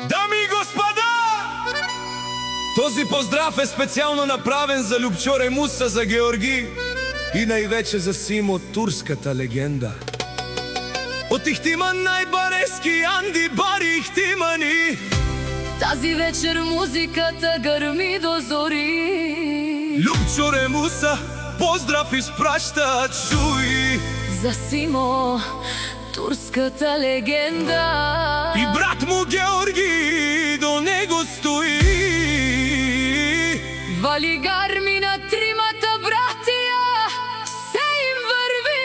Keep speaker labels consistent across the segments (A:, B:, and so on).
A: Дами и господа, този поздрав е специално направен за Любчо Ремуса, за Георги и највече за Симо, турската легенда. От Ихтиман најбарески Анди Бари Ихтимани.
B: Тази вечер музиката гърми до зори.
A: Любчо Ремуса поздрав изпраща, чуй.
B: За Симо, турската легенда.
A: И брат му Георги до него стои.
B: Вали гарми на тримата братия, се им върви.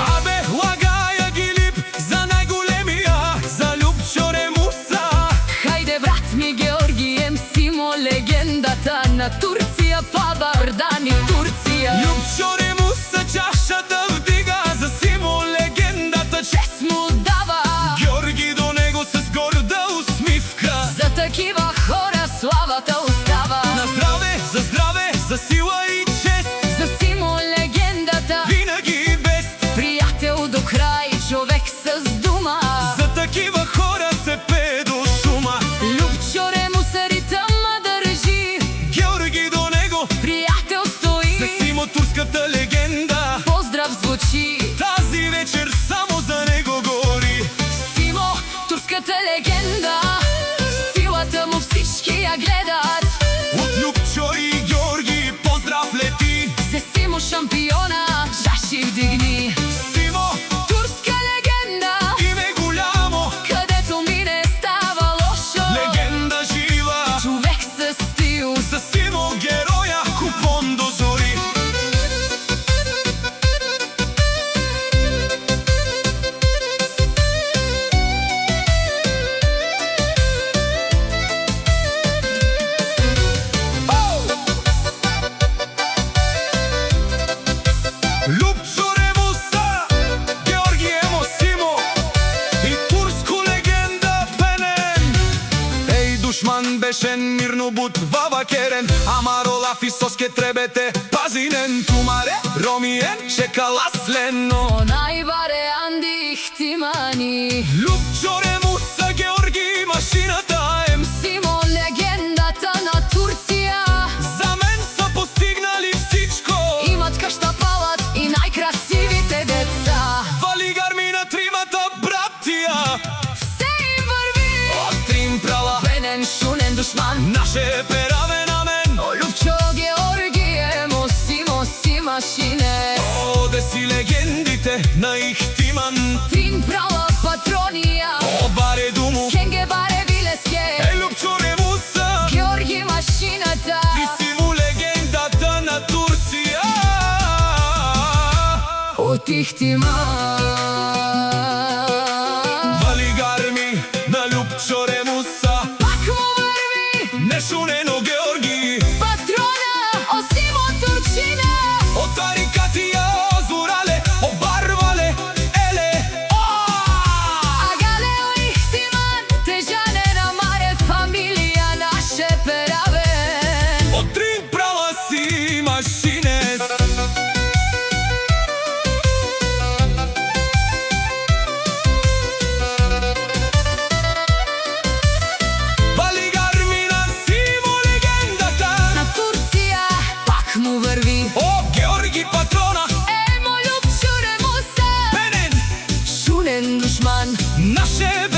A: Абе, лагая ги лип за най-големия, за Любчо Ремуса.
B: Хайде брат ми Георги, Симо, легендата на Турция, Павардани, Турция.
A: Любчо Ремуса чашата вдига, за Симо легендата чест му
B: дава.
A: Георги до него с горда усмивка.
B: За такива хора славата остава.
A: На здраве, за здраве, за сила и чест.
B: За Симо легендата
A: Винаги бест.
B: приятел до край, човек с дума.
A: За такива хора се пее до шума.
B: Любчо Ремуса ритъма държи.
A: Георги до него
B: приятел стои.
A: за Симо, турската легенда.
B: Поздрав звучи.
A: Тази вечер само за него гори.
B: Симо, турската легенда. Силата му всички я гледат.
A: От Любчо и Георги поздрав лети.
B: За Симо шампиона чаши вдигни.
A: Симо,
B: Турска легенда.
A: име голямо,
B: Където мине става лошо.
A: легенда жива.
B: Човек със стил.
A: За Симо героя купон до зори. Любчо Ремуса, Георги Симо и турско легенда пенен. Ей душман бешен, мирно буд вавакерен, амарола фисоске требете пазинен. Тумаре, ромиен, чекаласлен.
B: Но най-баре Анди Ихтимани.
A: Любчо Ремуса, Георги машината
B: Симо легендата на Турция.
A: за мен са постигнали всичко.
B: Имат къща, палат и най-красивите деца.
A: Вали гарми на тримата братия.
B: Се им върви.
A: От Трим прала
B: Пенен, шунен душман.
A: наше перавен амен.
B: Любчо Георги Симо си машине.
A: Оде си легендите на Ихтиман.
B: Трим прала патрония.
A: Обаре думу
B: Хенге баре вилеске.
A: Любчо Ремуса,
B: Георги машината.
A: ти си му легендата на Турция.
B: От Ихтиман.
A: Вали гарми на Любчо Ремуса.
B: Пак му върви.
A: Нешунено Георги.
B: Патрона, Симо турчина.
A: От Арикатия озорале, обарвале, еле.
B: Агале Ихтиман, тежане на маре, фамилия наше перавен.
A: От Трим прала си машинес. Вали гарми на Симо легендата
B: На Турция пак му върви.
A: О, Георги патрона,
B: Любчо Ремуса.
A: пенен,
B: Шунен душман.
A: наше